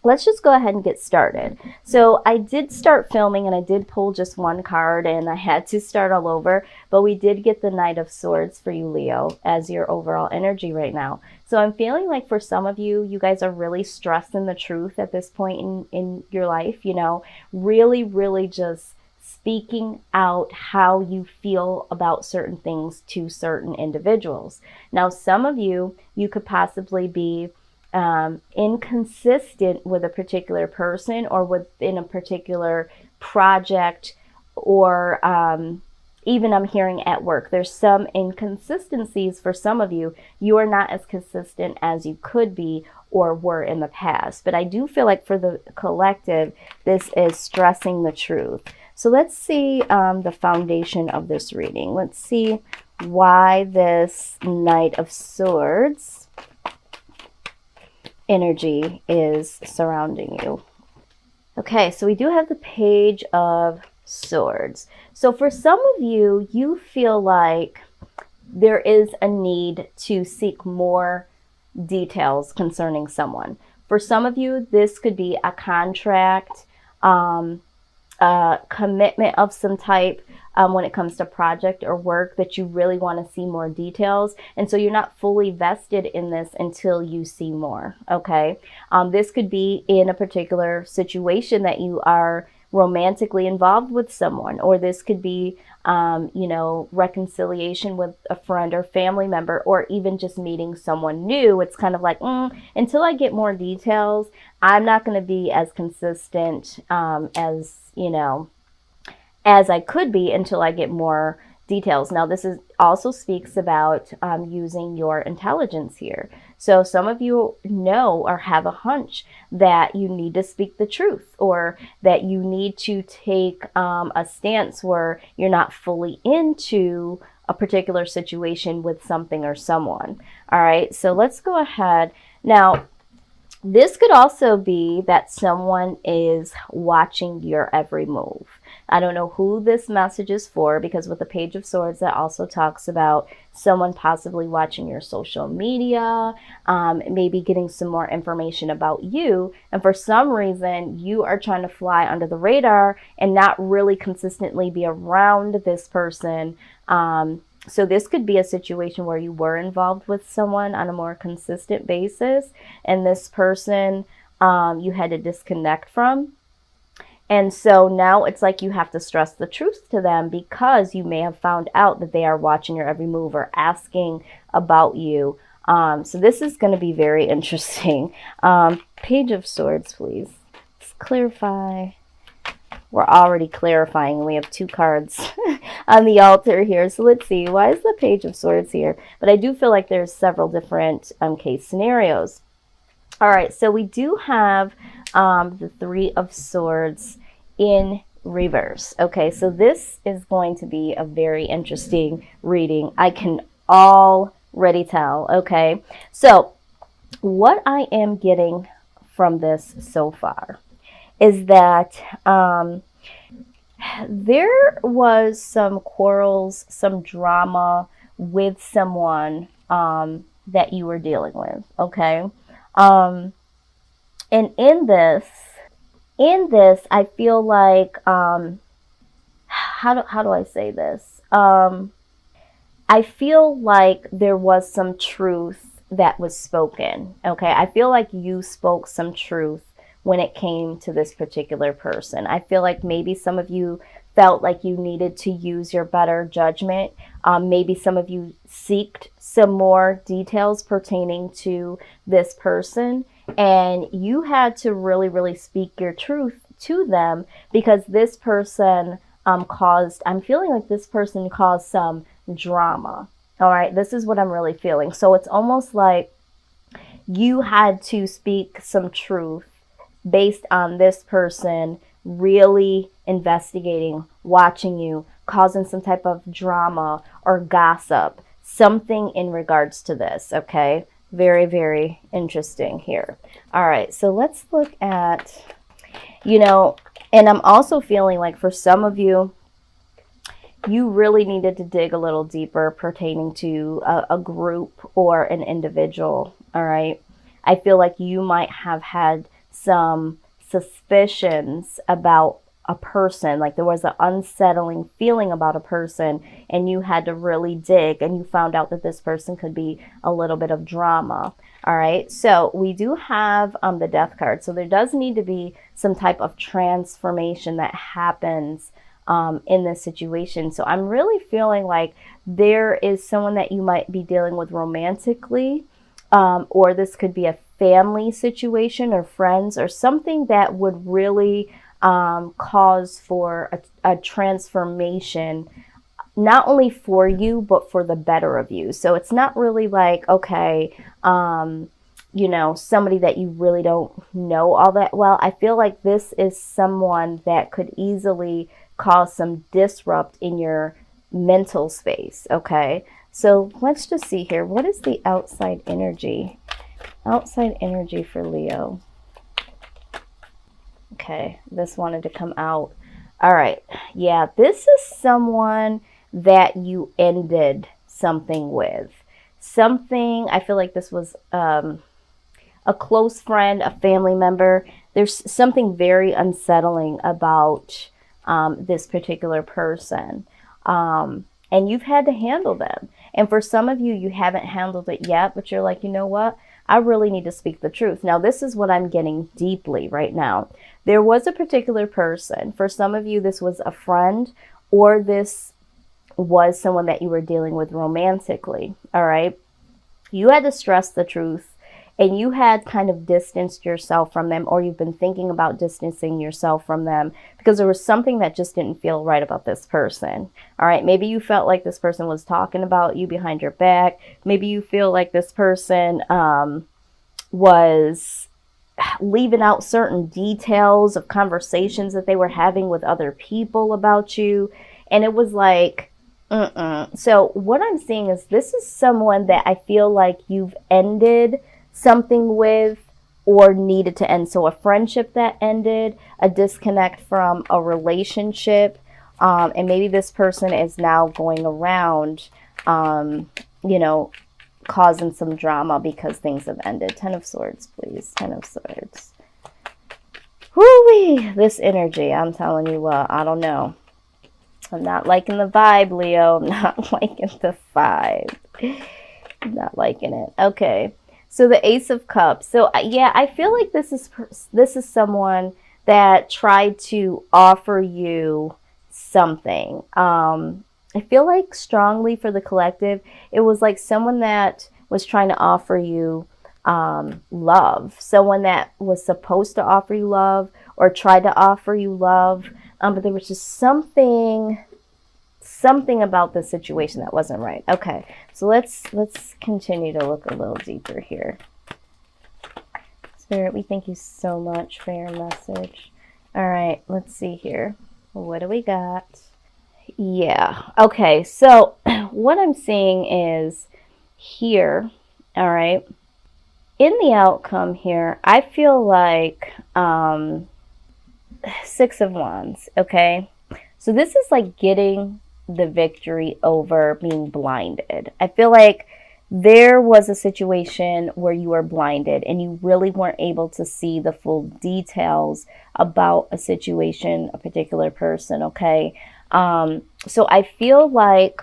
let's just go ahead and get started. So I did start filming and I did pull just one card and I had to start all over, but we did get the Knight of Swords for you, Leo, as your overall energy right now. So I'm feeling like for some of you, you guys are really stressing the truth at this point in your life, you know, really, really just speaking out how you feel about certain things to certain individuals. Now, some of you, you could possibly be inconsistent with a particular person or within a particular project, or even I'm hearing at work. There's some inconsistencies for some of you. You are not as consistent as you could be or were in the past. But I do feel like for the collective, this is stressing the truth. So let's see the foundation of this reading. Let's see why this Knight of Swords energy is surrounding you. Okay, so we do have the Page of Swords. So for some of you, you feel like there is a need to seek more details concerning someone. For some of you, this could be a contract, a commitment of some type when it comes to project or work that you really want to see more details. And so you're not fully vested in this until you see more, okay? This could be in a particular situation that you are romantically involved with someone, or this could be, you know, reconciliation with a friend or family member, or even just meeting someone new. It's kind of like, until I get more details, I'm not going to be as consistent as, you know, as I could be until I get more details. Now, this is also speaks about using your intelligence here. So some of you know or have a hunch that you need to speak the truth, or that you need to take a stance where you're not fully into a particular situation with something or someone. All right, so let's go ahead. Now, this could also be that someone is watching your every move. I don't know who this message is for, because with the Page of Swords, that also talks about someone possibly watching your social media, maybe getting some more information about you. And for some reason, you are trying to fly under the radar and not really consistently be around this person. So this could be a situation where you were involved with someone on a more consistent basis, and this person you had to disconnect from. And so now it's like you have to stress the truth to them, because you may have found out that they are watching your every move or asking about you. So this is going to be very interesting. Page of Swords, please. Let's clarify. We're already clarifying, and we have two cards on the altar here. So let's see, why is the Page of Swords here? But I do feel like there's several different case scenarios. All right, so we do have the Three of Swords in reverse. Okay, so this is going to be a very interesting reading. I can already tell. Okay, so what I am getting from this so far is that there was some quarrels, some drama with someone that you were dealing with. Okay, and in this, I feel like, how do I say this? I feel like there was some truth that was spoken. Okay, I feel like you spoke some truth when it came to this particular person. I feel like maybe some of you felt like you needed to use your better judgment. Maybe some of you seeked some more details pertaining to this person, and you had to really, really speak your truth to them, because this person I'm feeling like this person caused some drama. All right, this is what I'm really feeling. So it's almost like you had to speak some truth based on this person really investigating, watching you, causing some type of drama or gossip, something in regards to this. Okay, very, very interesting here. All right, so let's look at, you know, and I'm also feeling like for some of you, you really needed to dig a little deeper pertaining to a group or an individual. All right, I feel like you might have had some suspicions about a person, like there was an unsettling feeling about a person, and you had to really dig, and you found out that this person could be a little bit of drama. All right, so we do have the Death card. So there does need to be some type of transformation that happens in this situation. So I'm really feeling like there is someone that you might be dealing with romantically, or this could be a family situation or friends or something that would really cause for a transformation, not only for you, but for the better of you. So it's not really like, okay, you know, somebody that you really don't know all that well. I feel like this is someone that could easily cause some disrupt in your mental space. Okay, so let's just see here. What is the outside energy? Outside energy for Leo. Okay, this wanted to come out. All right, yeah, this is someone that you ended something with. Something, I feel like this was a close friend, a family member. There's something very unsettling about this particular person. And you've had to handle them. And for some of you, you haven't handled it yet, but you're like, you know what? I really need to speak the truth. Now, this is what I'm getting deeply right now. There was a particular person. For some of you, this was a friend, or this was someone that you were dealing with romantically. All right. You had to stress the truth, and you had kind of distanced yourself from them, or you've been thinking about distancing yourself from them because there was something that just didn't feel right about this person. All right. Maybe you felt like this person was talking about you behind your back. Maybe you feel like this person was leaving out certain details of conversations that they were having with other people about you. And it was like, So what I'm seeing is this is someone that I feel like you've ended something with or needed to end. So a friendship that ended, a disconnect from a relationship, and maybe this person is now going around, you know, causing some drama because things have ended. 10 of Swords, please. 10 of Swords. Whoo-wee! This energy, I'm telling you what, I don't know. I'm not liking the vibe, Leo. I'm not liking the vibe. I'm not liking it. Okay. So the Ace of Cups. So yeah, I feel like this is someone that tried to offer you something. I feel like strongly for the collective, it was like someone that was trying to offer you love. Someone that was supposed to offer you love or tried to offer you love. But there was just something about the situation that wasn't right. Okay, so let's continue to look a little deeper here. Spirit, we thank you so much for your message. All right, let's see here. What do we got? Yeah, okay, so what I'm seeing is here, all right, in the outcome here, I feel like 6 of Wands, okay? So this is like getting the victory over being blinded. I feel like there was a situation where you were blinded and you really weren't able to see the full details about a situation, a particular person, okay? So I feel like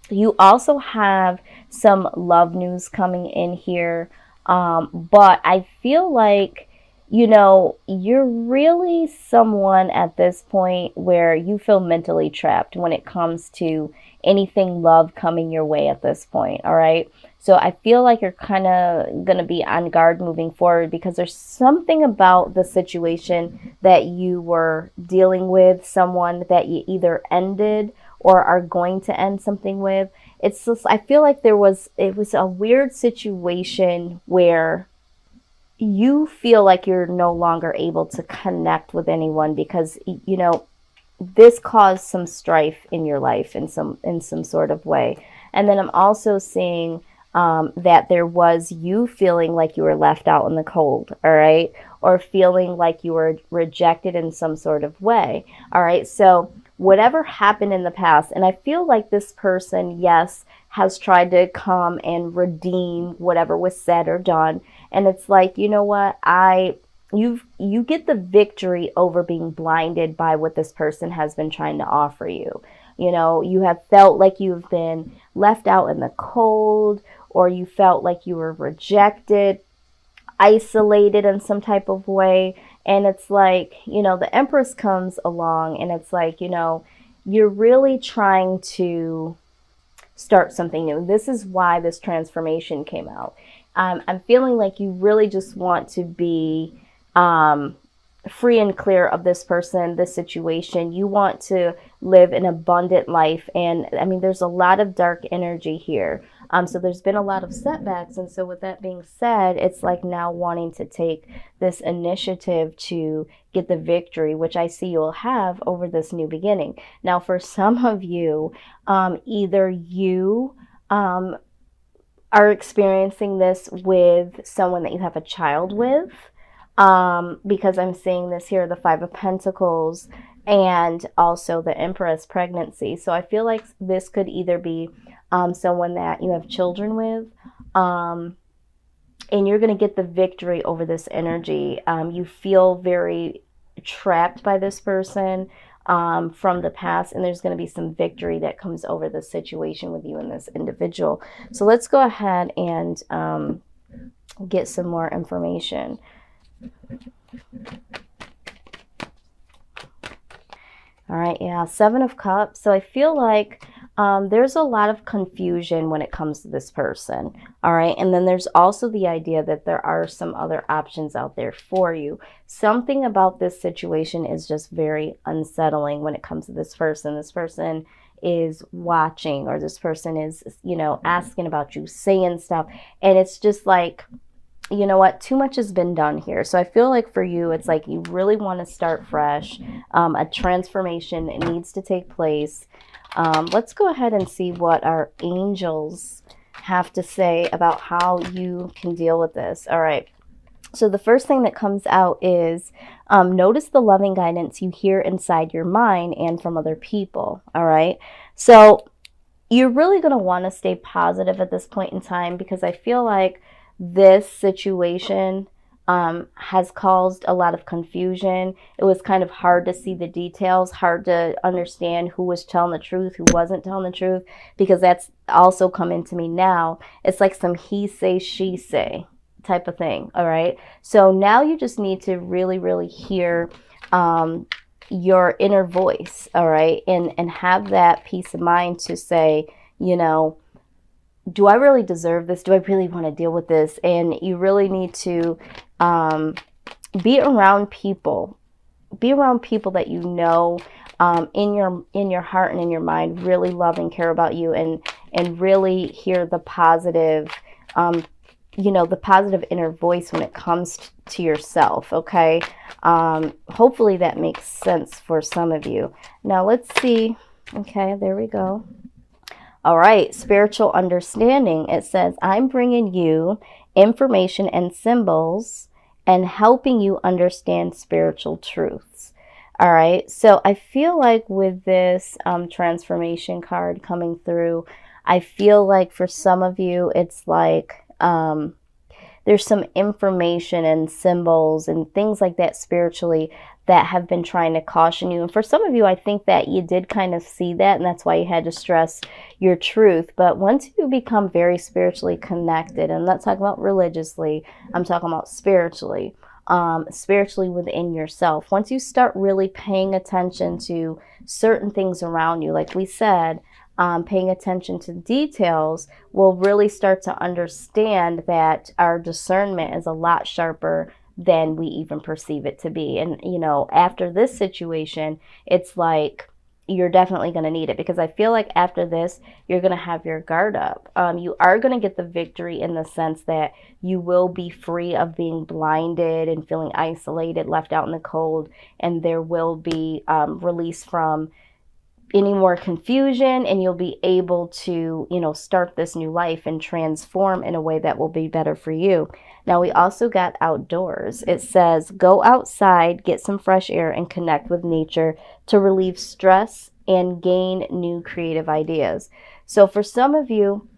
you also have some love news coming in here, but I feel like, you know, you're really someone at this point where you feel mentally trapped when it comes to anything love coming your way at this point, all right? So I feel like you're kind of going to be on guard moving forward because there's something about the situation that you were dealing with, someone that you either ended or are going to end something with. It's just, I feel like it was a weird situation where you feel like you're no longer able to connect with anyone because, you know, this caused some strife in your life in some sort of way. And then I'm also seeing that there was you feeling like you were left out in the cold, all right? Or feeling like you were rejected in some sort of way, all right? So whatever happened in the past, and I feel like this person, yes, has tried to come and redeem whatever was said or done. And it's like, you know what, I you get the victory over being blinded by what this person has been trying to offer you. You know, you have felt like you've been left out in the cold, or you felt like you were rejected, isolated in some type of way. And it's like, you know, the Empress comes along and it's like, you know, you're really trying to start something new. This is why this transformation came out. I'm feeling like you really just want to be free and clear of this person, this situation. You want to live an abundant life. And I mean, there's a lot of dark energy here. So there's been a lot of setbacks. And so with that being said, it's like now wanting to take this initiative to get the victory, which I see you'll have over this new beginning. Now, for some of you, either you are experiencing this with someone that you have a child with, because I'm seeing this here, the Five of Pentacles, and also the Empress pregnancy. So I feel like this could either be someone that you have children with, and you're going to get the victory over this energy. You feel very trapped by this person from the past, and there's going to be some victory that comes over the situation with you and this individual. So let's go ahead and get some more information. All right, yeah, Seven of Cups. So I feel like there's a lot of confusion when it comes to this person. All right, and then there's also the idea that there are some other options out there for you. Something about this situation is just very unsettling when it comes to this person. This person is watching, or this person is, you know, asking about you, saying stuff, and it's just like, you know what, too much has been done here. So I feel like for you, it's like you really want to start fresh. A transformation needs to take place. Let's go ahead and see what our angels have to say about how you can deal with this. All right. So the first thing that comes out is notice the loving guidance you hear inside your mind and from other people. All right. So you're really going to want to stay positive at this point in time, because I feel like this situation has caused a lot of confusion. It was kind of hard to see the details, hard to understand who was telling the truth, who wasn't telling the truth, because that's also coming to me now. It's like some he say, she say type of thing. All right. So now you just need to really, really hear your inner voice. All right. And have that peace of mind to say, you know, do I really deserve this? Do I really want to deal with this? And you really need to be around people. Be around people that you know in your heart and in your mind really love and care about you, and really hear the positive, you know, the positive inner voice when it comes to yourself. Okay. Hopefully that makes sense for some of you. Now let's see. Okay, there we go. All right, spiritual understanding. It says, I'm bringing you information and symbols and helping you understand spiritual truths. All right, so I feel like with this transformation card coming through, I feel like for some of you, it's like there's some information and symbols and things like that spiritually that have been trying to caution you. And for some of you, I think that you did kind of see that, and that's why you had to stress your truth. But once you become very spiritually connected, and I'm not talking about religiously, I'm talking about spiritually, spiritually within yourself. Once you start really paying attention to certain things around you, like we said, paying attention to details, we'll really start to understand that our discernment is a lot sharper than we even perceive it to be. And, you know, after this situation, it's like you're definitely going to need it, because I feel like after this, you're going to have your guard up. You are going to get the victory in the sense that you will be free of being blinded and feeling isolated, left out in the cold, and there will be release from any more confusion, and you'll be able to, you know, start this new life and transform in a way that will be better for you. Now, we also got outdoors. It says, go outside, get some fresh air, and connect with nature to relieve stress and gain new creative ideas. So for some of you,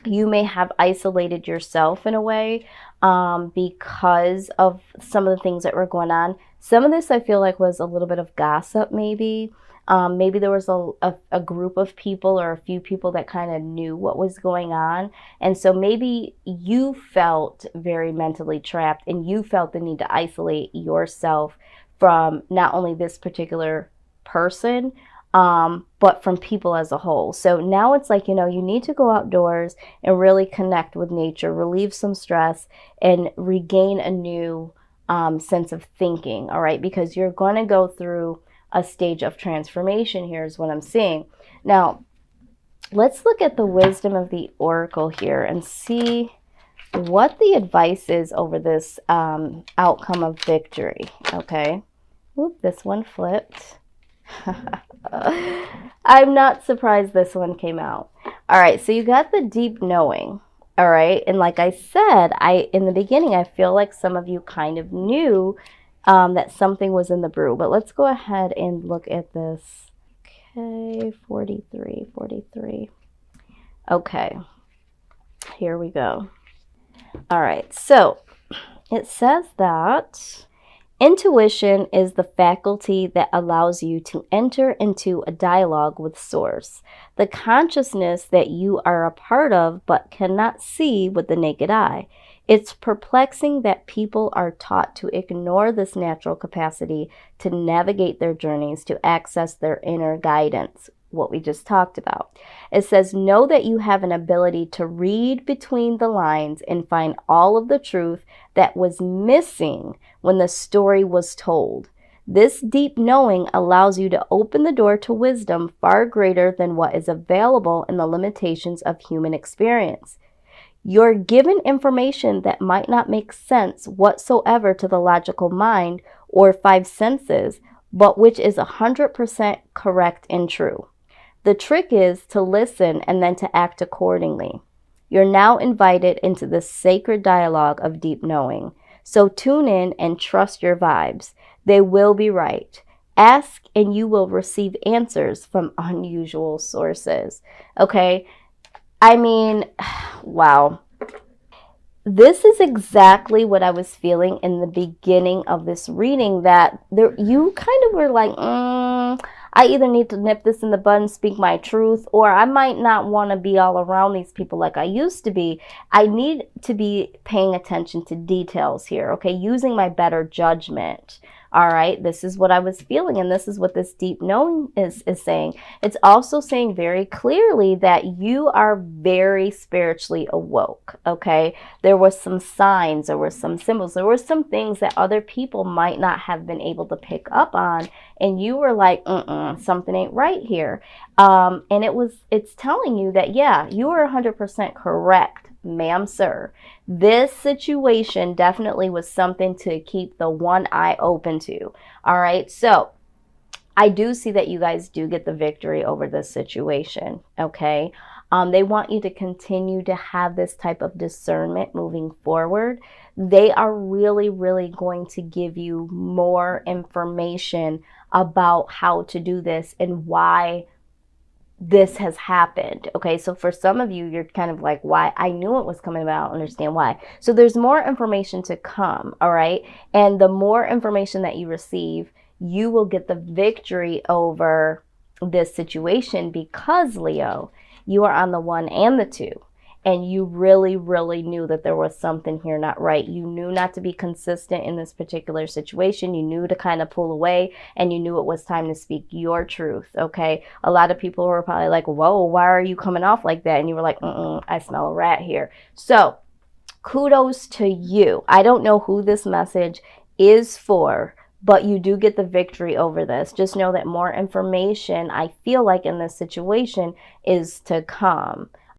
You may have isolated yourself in a way because of some of the things that were going on. Some of this I feel like was a little bit of gossip maybe. Maybe there was a group of people or a few people that kind of knew what was going on. And so maybe you felt very mentally trapped and you felt the need to isolate yourself from not only this particular person, but from people as a whole. So now it's like, you know, you need to go outdoors and really connect with nature, relieve some stress, and regain a new sense of thinking, all right? Because you're going to go through a stage of transformation here is what I'm seeing. Now, let's look at the wisdom of the oracle here and see what the advice is over this outcome of victory, okay? Oop, this one flipped. I'm not surprised this one came out. All right, so you got the deep knowing, all right? And like I said, in the beginning, I feel like some of you kind of knew that something was in the brew. But let's go ahead and look at this. Okay, 43. Okay, here we go. All right, so it says that intuition is the faculty that allows you to enter into a dialogue with Source, the consciousness that you are a part of but cannot see with the naked eye. It's perplexing that people are taught to ignore this natural capacity to navigate their journeys, to access their inner guidance, what we just talked about. It says, know that you have an ability to read between the lines and find all of the truth that was missing when the story was told. This deep knowing allows you to open the door to wisdom far greater than what is available in the limitations of human experience. You're given information that might not make sense whatsoever to the logical mind or five senses, but which is 100% correct and true. The trick is to listen and then to act accordingly. You're now invited into the sacred dialogue of deep knowing. So tune in and trust your vibes. They will be right. Ask and you will receive answers from unusual sources. Okay? I mean, wow. This is exactly what I was feeling in the beginning of this reading, that you kind of were like, I either need to nip this in the bud and speak my truth, or I might not want to be all around these people like I used to be. I need to be paying attention to details here, okay? Using my better judgment. All right, this is what I was feeling, and this is what this deep knowing is saying. It's also saying very clearly that you are very spiritually awoke, okay? There were some signs, there were some symbols, there were some things that other people might not have been able to pick up on, and you were like, something ain't right here. And it's telling you that, yeah, you are 100% correct, ma'am, sir. This situation definitely was something to keep the one eye open to. All right, so I do see that you guys do get the victory over this situation, okay? They want you to continue to have this type of discernment moving forward. They are really, really going to give you more information about how to do this and why this has happened. Okay, so for some of you, you're kind of like, why? I knew it was coming about. Understand why. So there's more information to come. All right, and the more information that you receive, you will get the victory over this situation, because Leo, you are on the 1 and the 2. And you really, really knew that there was something here not right. You knew not to be consistent in this particular situation. You knew to kind of pull away, and you knew it was time to speak your truth, okay? A lot of people were probably like, whoa, why are you coming off like that? And you were like, I smell a rat here. So kudos to you. I don't know who this message is for, but you do get the victory over this. Just know that more information, I feel like in this situation, is to come.